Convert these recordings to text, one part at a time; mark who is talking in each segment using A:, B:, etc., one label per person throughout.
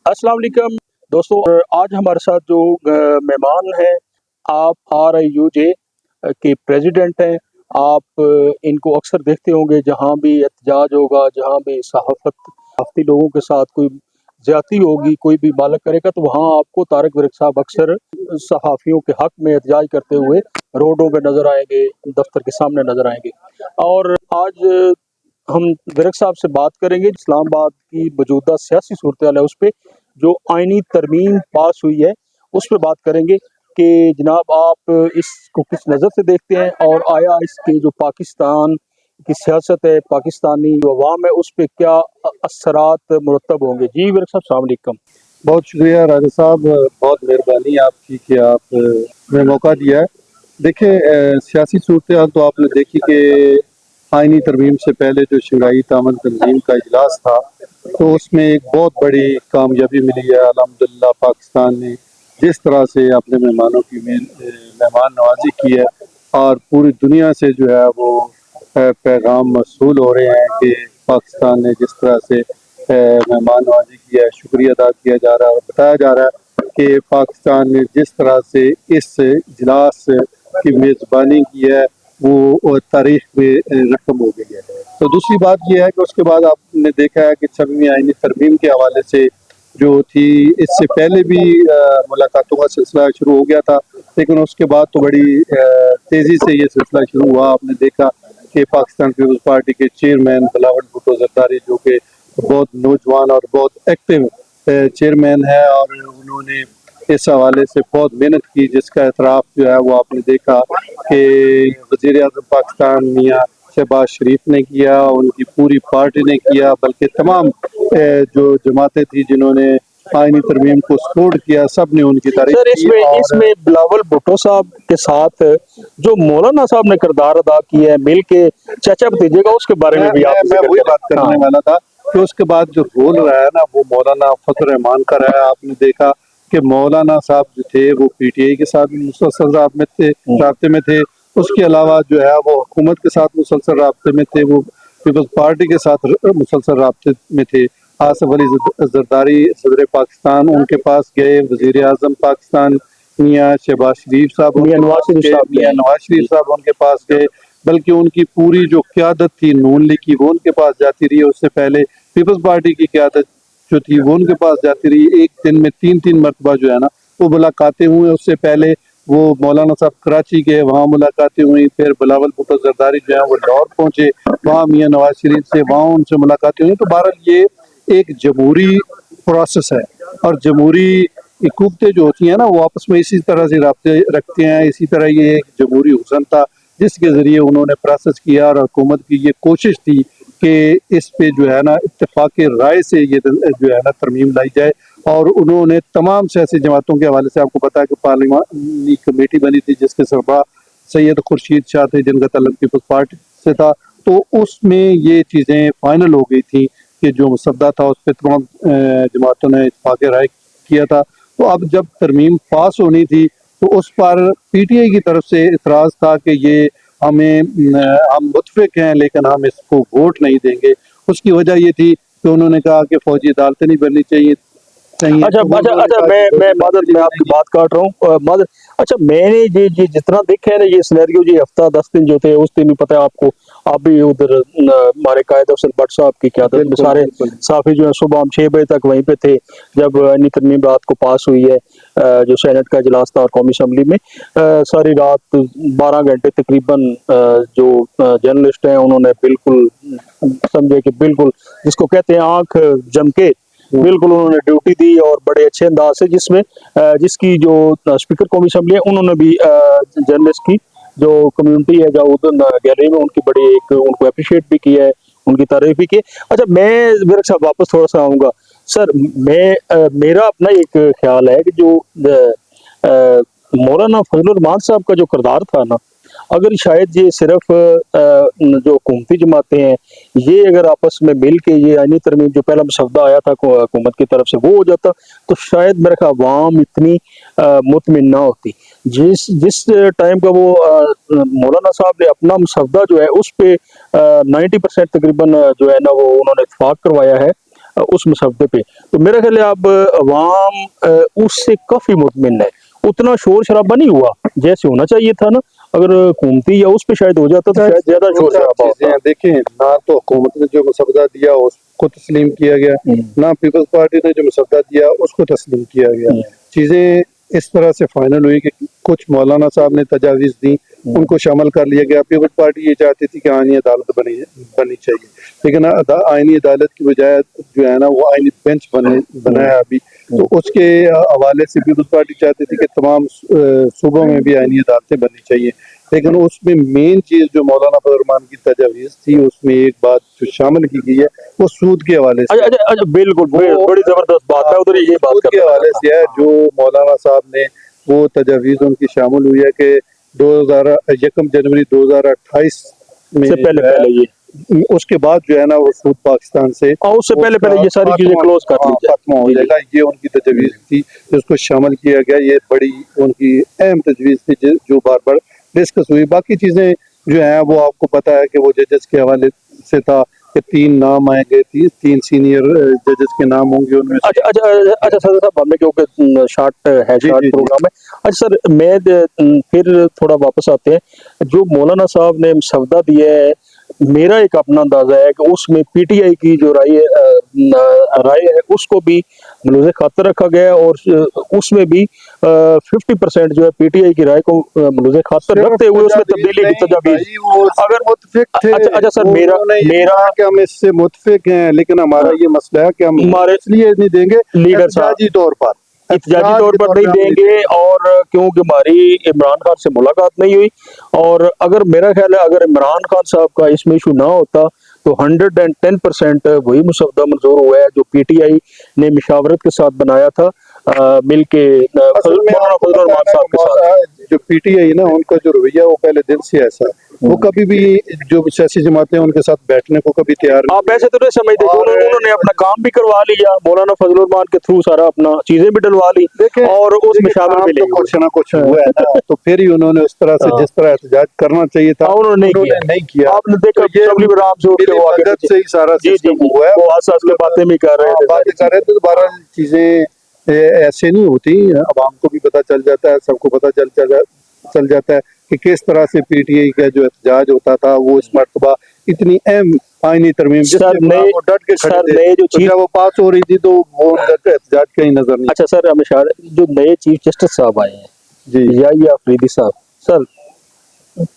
A: अस्सलाम वालेकुम दोस्तों, आज हमारे साथ जो मेहमान हैं, आप RIUJ के प्रेसिडेंट हैं। आप इनको अक्सर देखते होंगे जहाँ भी एहतजाज होगा, जहाँ भी सहाफ़ती लोगों के साथ कोई ज़्यादती होगी, कोई भी बालक करेगा तो वहाँ आपको तारिक विरक साहब अक्सर सहाफ़ियों के हक़ में एहतजाज करते हुए रोडों पे नज़र आएंगे, दफ्तर के सामने नज़र आएंगे। और आज हम विरक साहब से बात करेंगे इस्लामाबाद की मौजूदा सियासी सूरत-ए-हाल है उस पे, जो आइनी तरमीम पास हुई है उस पे बात करेंगे कि जनाब आप इसको किस नज़र से देखते हैं और आया इसके जो पाकिस्तान की सियासत है, पाकिस्तानी जो अवाम है उस पे क्या असरात मुरतब होंगे। जी विरक साहब, अस्सलाम वालेकुम।
B: बहुत शुक्रिया राजा साहब, बहुत मेहरबानी आपकी कि आपने मौका दिया है। देखिए, सियासी सूरत हाल तो आपने देखी कि आइनी तरमीम से पहले जो शंघाई तामन तंजीम का इजलास था तो उसमें एक बहुत बड़ी कामयाबी मिली है। अल्हम्दुलिल्लाह पाकिस्तान ने जिस तरह से अपने मेहमानों की मेहमान नवाजी की है और पूरी दुनिया से जो है वो पैगाम मसूल हो रहे हैं कि पाकिस्तान ने जिस तरह से मेहमान नवाजी की है, शुक्रिया अदा किया जा रहा है और बताया जा रहा है कि पाकिस्तान ने जिस तरह से इस इजलास की मेज़बानी की है वो तारीख में रकम हो गई है। तो दूसरी बात यह है कि उसके बाद आपने देखा है कि 26वीं आइनी तरमीम के हवाले से जो थी, इससे पहले भी मुलाकातों का सिलसिला शुरू हो गया था, लेकिन उसके बाद तो बड़ी तेज़ी से ये सिलसिला शुरू हुआ। आपने देखा कि पाकिस्तान पीपल्स पार्टी के चेयरमैन बिलावल भुट्टो जरदारी, जो कि बहुत नौजवान और बहुत एक्टिव चेयरमैन है, और उन्होंने इस हवाले से बहुत मेहनत की, जिसका एतराफ़ जो है वो आपने देखा कि वज़ीर आज़म पाकिस्तान मियाँ शहबाज शरीफ ने किया, उनकी पूरी पार्टी ने किया, बल्कि तमाम जो जमातें थी जिन्होंने आइनी तरमीम को सपोर्ट किया, सब ने उनकी तारीफ
A: सर
B: की। और
A: इसमें बिलावल भुट्टो साहब के साथ जो मौलाना साहब ने किरदार अदा किया है, मिल के चाचा भतीजे का, उसके बारे में भी आप
B: मैं वही बात करने वाला था कि उसके बाद जो रोल रहा है ना वो मौलाना फजल रहमान का रहा है। आपने देखा कि मौलाना साहब जो थे वो PTI के साथ मुसलसल राब्ते में थे, उसके अलावा जो है वो हुकूमत के साथ मुसलसल राब्ते में थे, वो पीपल्स पार्टी के साथ मुसलसल राब्ते में थे। आसिफ अली जरदारी सदर पाकिस्तान उनके पास गए, वज़ीर आज़म पाकिस्तान मियाँ शहबाज शरीफ साहब
A: मियाँ नवाज शरीफ साहब
B: उनके पास गए, बल्कि उनकी पूरी जो क़यादत थी नून लीग की वो उनके पास जाती रही। उससे पहले पीपल्स पार्टी की क़यादत जो थी वो उनके पास जाती रही। एक दिन में 3-3 मरतबा जो है ना वो मुलाकातें हुई। उससे पहले वो मौलाना साहब कराची गए, वहाँ मुलाकातें हुई। फिर बिलावल भुट्टो जरदारी जो है वो लाहौर पहुँचे, वहाँ मियाँ नवाज शरीफ से वहाँ उनसे मुलाकातें हुई। तो बहरहाल ये एक जमहूरी प्रोसेस है, और जमहूरी हुकूमतें जो होती हैं ना वो आपस में इसी तरह से राब्ते रखते हैं। इसी तरह ये एक जमहूरी हुसन था जिसके ज़रिए उन्होंने प्रोसेस किया, और हुकूमत की ये कोशिश थी कि इस पे जो है ना इत्तेफाक राय से ये जो है ना तरमीम लाई जाए। और उन्होंने तमाम सियासी जमातों के हवाले से, आपको पता है कि पार्लिमानी कमेटी बनी थी जिसके सरबराह सैयद खुर्शीद शाह थे, जिनका तल्लुक पीपल्स पार्टी से था। तो उसमें ये चीज़ें फाइनल हो गई थी कि जो मुसद्दा था उस पर तमाम जमातों ने इत्तेफाक राय किया था। तो अब जब तरमीम पास होनी थी तो उस पर PTI की तरफ से इतराज़ था कि ये हम मुतफिक हैं लेकिन हम इसको वोट नहीं देंगे। उसकी वजह ये थी कि उन्होंने कहा कि फौजी अदालतें नहीं बननी चाहिए।
A: अच्छा मैं आपकी बात काट रहा हूँ। अच्छा, मैंने ये जितना देखा है ना, ये सिनेरियो जी हफ्ता 10 दिन जो थे उस दिन भी पता है आपको, आप भी उधर हमारे कायद अफसर भट्ट साहब की क़यादत में सारे साफी जो है सुबह हम 6 बजे तक वहीं पे थे जब आइनी तरमीम रात को पास हुई है। जो सेनेट का इजलास था और कौमी असम्बली में सारी रात 12 घंटे तकरीबन जो जर्नलिस्ट हैं उन्होंने बिल्कुल समझे कि बिल्कुल जिसको कहते हैं आंख जम के बिल्कुल उन्होंने ड्यूटी दी, और बड़े अच्छे अंदाज से, जिसमें जिसकी जो स्पीकर कौमी असम्बली है उन्होंने भी जर्नलिस्ट की जो कम्युनिटी है जो उधर गैलरी में उनकी बड़ी एक उनको अप्रिशिएट भी किया है, उनकी तारीफ भी की। अच्छा, मैं मेरे साथ वापस थोड़ा सा आऊँगा सर। मेरा अपना एक ख्याल है कि जो मौलाना फजल रहमान साहब का जो किरदार था ना, अगर शायद ये सिर्फ जो हुकूमती जमातें हैं ये अगर आपस में मिल के ये आइनी तरमीम जो पहला मसौदा आया था हुकूमत की तरफ से वो हो जाता तो शायद मेरे ख्याल अवाम इतनी मुतमिन ना होती। जिस टाइम का वो मौलाना साहब ने अपना मसौदा जो है उस पे 90% तकरीबन जो है ना वो उन्होंने इत्तेफाक करवाया है। उस मसवदे पे, तो मेरा ख्याल है अब अवाम उससे काफी मुतमिन है, उतना शोर शराबा नहीं हुआ जैसे होना चाहिए था ना। अगर हुकूमती या उस पे शायद हो जाता तो शायद ज्यादा शोर शराबा
B: चीजें
A: होता।
B: हैं, देखें ना तो हुकूमत ने जो मसवदा दिया उसको तस्लीम किया गया, ना पीपल्स पार्टी ने जो मसवदा दिया उसको तस्लीम किया गया। चीजें इस तरह से फाइनल हुई कि कुछ मौलाना साहब ने तजावीज़ दी, उनको शामिल कर लिया गया। पीपल्स पार्टी ये चाहती थी कि आईनी अदालत बननी चाहिए, लेकिन आईनी अदालत की बजाय जो है ना वो आईनी बेंच बनाया अभी, तो उसके हवाले से पीपल्स पार्टी चाहती थी कि तमाम सूबों में भी आईनी अदालतें बननी चाहिए। लेकिन उसमें मेन चीज़ जो मौलाना फजल रहमान की तजावीज़ थी उसमें एक बात जो शामिल की गई है वो सूद के हवाले से।
A: अच्छा अच्छा अच्छा, बिल्कुल
B: वो
A: बड़ी जबरदस्त बात है, उधर ये बात
B: सूद के
A: करना
B: हवाले
A: चाहता
B: से है जो मौलाना साहब ने वो तजावीज़ उनकी शामिल हुई है कि 1 जनवरी 2028 में
A: से पहले
B: जो है,
A: पहले ये,
B: उसके बाद जो है ना वो सूद पाकिस्तान से
A: और उससे पहले
B: उसका
A: पहले ये सारी चीजें क्लोज कर ली जाए।
B: खात्मा हो
A: जी, जी।
B: जाएगा। ये उनकी तजवीज़ थी, जिसको शामिल किया गया। ये बड़ी उनकी अहम तजवीज़ थी जो बार बार डिस्कस हुई। बाकी चीज़ें जो हैं वो आपको पता है कि वो जजेस के हवाले से था कि 3 नाम आएंगे, 3 सीनियर जजेस के नाम होंगे उनमें से।
A: अच्छा अच्छा अच्छा सर साहब, हमें क्योंकि शार्ट है,
B: जी
A: शार्ट
B: जी जी
A: प्रोग्राम है। अच्छा सर, मैं फिर थोड़ा वापस आते हैं, जो मौलाना साहब ने सवदा दिया है, मेरा एक अपना अंदाजा है कि उसमें पीटीआई की जो राय है उसको भी मलूज़ खातर रखा गया है, और उसमें भी 50% जो है पीटीआई की राय को मलूज़ खातर
B: सिर्फ
A: रखते हुए उसमें
B: तजावीज़
A: तब्दीली की
B: नहीं
A: तजावीज़।
B: भाई, वो
A: अगर
B: मुतफिक थे।
A: अच्छा अच्छा सर,
B: वो
A: मेरा
B: उन्होंने ये
A: मेरा
B: कहा कि हम इससे मुतफिक हैं, लेकिन हमारा ये मसला है कि हम
A: हमारे
B: इसलिए नहीं देंगे
A: लीडर साहब
B: एहतजाजी तौर पर,
A: इत्यादी
B: एहतजाज
A: तौर
B: के
A: पर
B: तौर
A: नहीं
B: पे हम नहीं
A: देंगे,
B: देंगे।
A: और क्योंकि हमारी इमरान खान से मुलाकात नहीं हुई, और अगर मेरा ख्याल है अगर इमरान खान साहब का इसमें इशू ना होता तो 110% वही मुसवदा मंजूर हुआ है जो पीटीआई ने मशावरत के साथ बनाया था, मिल के
B: असल में
A: मौलाना
B: आपको
A: फजल
B: पता है
A: रहमान
B: ना
A: साहब
B: कि
A: के साथ।
B: जो पीटीआई ना उनका जो रवैया वो पहले दिन से ऐसा है। वो कभी भी जो सियासी जमातें उनके साथ बैठने को कभी तैयार नहीं
A: आप
B: हुए।
A: ऐसे तो नहीं समझते कि
B: और
A: उन्होंने अपना काम भी करवा लिया, मौलाना फजल रहमान के थ्रू सारा अपना चीजें भी डलवा ली
B: देखें
A: और उसमें
B: देखिए
A: शामिल
B: काम
A: भी
B: तो
A: नहीं
B: कुछ
A: हुए।
B: ना कुछ हुआ है ना, तो फिर ही उन्होंने उस तरह से
A: हाँ,
B: जिस तरह एहतजाज करना चाहिए था
A: उन्होंने नहीं
B: उन्होंने
A: किया।
B: नहीं किया।
A: आपने
B: तो
A: देखा
B: ये
A: तबलीग राम से उठ के
B: मिली
A: वो आगे
B: भगत
A: पीछे,
B: से ही सारा
A: जी जी
B: सिस्टम
A: जी,
B: हुआ है।
A: वो हंस हंस के बातें भी कर रहे थे,
B: बातें
A: सारी
B: कर रहे
A: चीजें।
B: थे, दोबारा चीजें ऐसे नहीं होती। आवाम को भी पता चल जाता है, सबको पता चल जाता है कि किस तरह से पीटीआई का जो एहतजाज होता था वो इस मरतबा इतनी अहम आईनी तरमीम जिसके
A: सर
B: खिलाफ
A: नए
B: वो डट के खड़े
A: सर
B: थे,
A: नए जो
B: तो
A: चीफ,
B: जब वो पास हो रही थी तो वो उनका एहतजाज कहीं नजर नहीं
A: अच्छा सर हमेशा जो नए चीफ जस्टिस साहब आए हैं,
B: जी।
A: या अफरीदी साहब, सर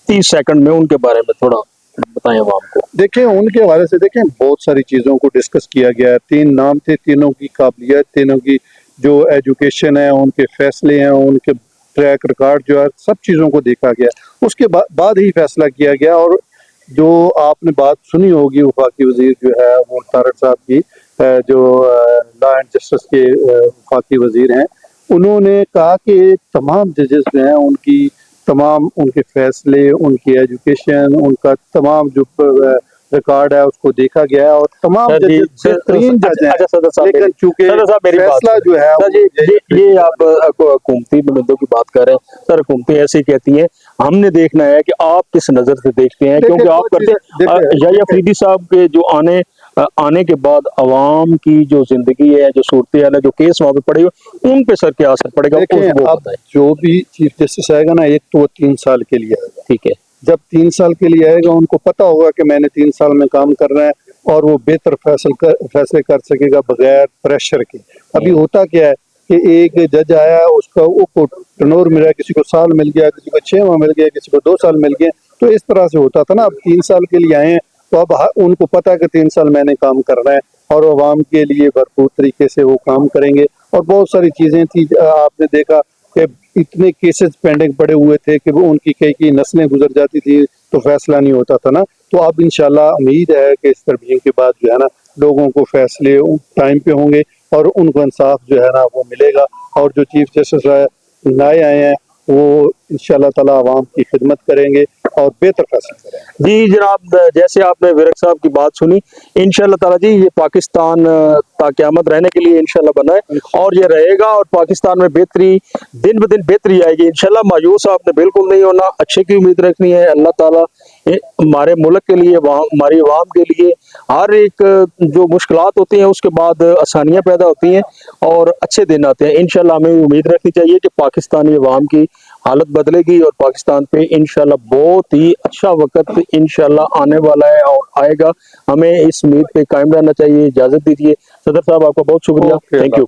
A: 30 सेकंड में उनके बारे में थोड़ा बताएं आवाम को।
B: देखें उनके हवाले से देखें बहुत सारी चीज़ों को डिस्कस किया गया है। 3 नाम थे, तीनों की काबिलियत, तीनों की जो एजुकेशन है, उनके फैसले हैं, उनके ट्रैक रिकॉर्ड जो है, सब चीज़ों को देखा गया। उसके बाद ही फैसला किया गया। और जो आपने बात सुनी होगी वफाकी वजीर जो है वो तारक साहब की, जो लॉ एंड जस्टिस के वफाकी वजीर हैं, उन्होंने कहा कि तमाम जजेस जो हैं उनकी तमाम उनके फैसले, उनकी एजुकेशन, उनका तमाम जो रिकॉर्ड है उसको देखा गया है, और तमाम
A: सर जी
B: जजेस बेहतरीन जज हैं।
A: अच्छा सदर साहब
B: लेकिन चूंकि
A: सदर साहब मेरी बात
B: फैसला
A: सुनिए।
B: जो है
A: सर जी,
B: वो
A: ये आप हुकूमती बुलंदों की बात कर रहे हैं, सर हुकूमतें ऐसे ही कहती हैं, हमने देखना है कि आप किस नजर से देखते हैं,
B: देखिए
A: क्योंकि आप
B: दो
A: करते
B: चीजें
A: हैं या
B: देखिए
A: अफरीदी साहब के जो आने के बाद अवाम की जो जिंदगी है, जो सूरत है, जो केस वहां पे पड़े हुए, उन पे सर क्या असर पड़ेगा
B: देखें
A: वो
B: अब
A: बताएं।
B: जो भी चीफ जस्टिस आएगा ना, एक तो वो 3 साल के लिए आएगा।
A: ठीक है।
B: जब 3 साल के लिए आएगा उनको पता होगा कि मैंने 3 साल में काम करना है, और वो बेहतर फैसले कर सकेगा बगैर प्रेशर के। अभी होता क्या है कि एक जज आया, उसका वो टर्नओवर मिला, किसी को साल मिल गया, किसी को 6 माह मिल गया, किसी को 2 साल मिल गए, तो इस तरह से होता था ना। अब 3 साल के लिए आए हैं तो अब उनको पता है कि 3 साल मैंने काम करना है, और आवाम के लिए भरपूर तरीके से वो काम करेंगे। और बहुत सारी चीज़ें थी, आपने देखा कि इतने केसेस पेंडिंग पड़े हुए थे कि वो उनकी कई नस्लें गुजर जाती थी तो फैसला नहीं होता था ना। तो अब इंशाल्लाह उम्मीद है कि इस तरमीम के बाद जो है ना लोगों को फैसले टाइम पे होंगे, और उनको इंसाफ जो है ना वो मिलेगा। और जो चीफ जस्टिस नए आए हैं वो इंशाल्लाह ताला आवाम की खिदमत करेंगे और बेहतर फैसले करेंगे।
A: जी जनाब, जैसे आपने विरक साहब की बात सुनी, इंशाल्लाह ताला जी ये पाकिस्तान ताक़यामत रहने के लिए इंशाल्लाह बना है, और ये रहेगा, और पाकिस्तान में बेहतरी दिन ब दिन बेहतरी आएगी इंशाल्लाह। मायूस आपने बिल्कुल नहीं होना, अच्छे की उम्मीद रखनी है। अल्लाह ताला हमारे मुल्क के लिए, हमारी आवाम के लिए हर एक जो मुश्किलात होती हैं उसके बाद आसानियाँ पैदा होती हैं और अच्छे दिन आते हैं। इंशाल्लाह हमें उम्मीद रखनी चाहिए कि पाकिस्तानी अवाम की हालत बदलेगी और पाकिस्तान पे इंशाल्लाह बहुत ही अच्छा वक्त इंशाल्लाह आने वाला है और आएगा। हमें इस उम्मीद पे कायम रहना चाहिए। इजाज़त दीजिए। सदर साहब आपका बहुत शुक्रिया।
B: Okay,
A: thank you.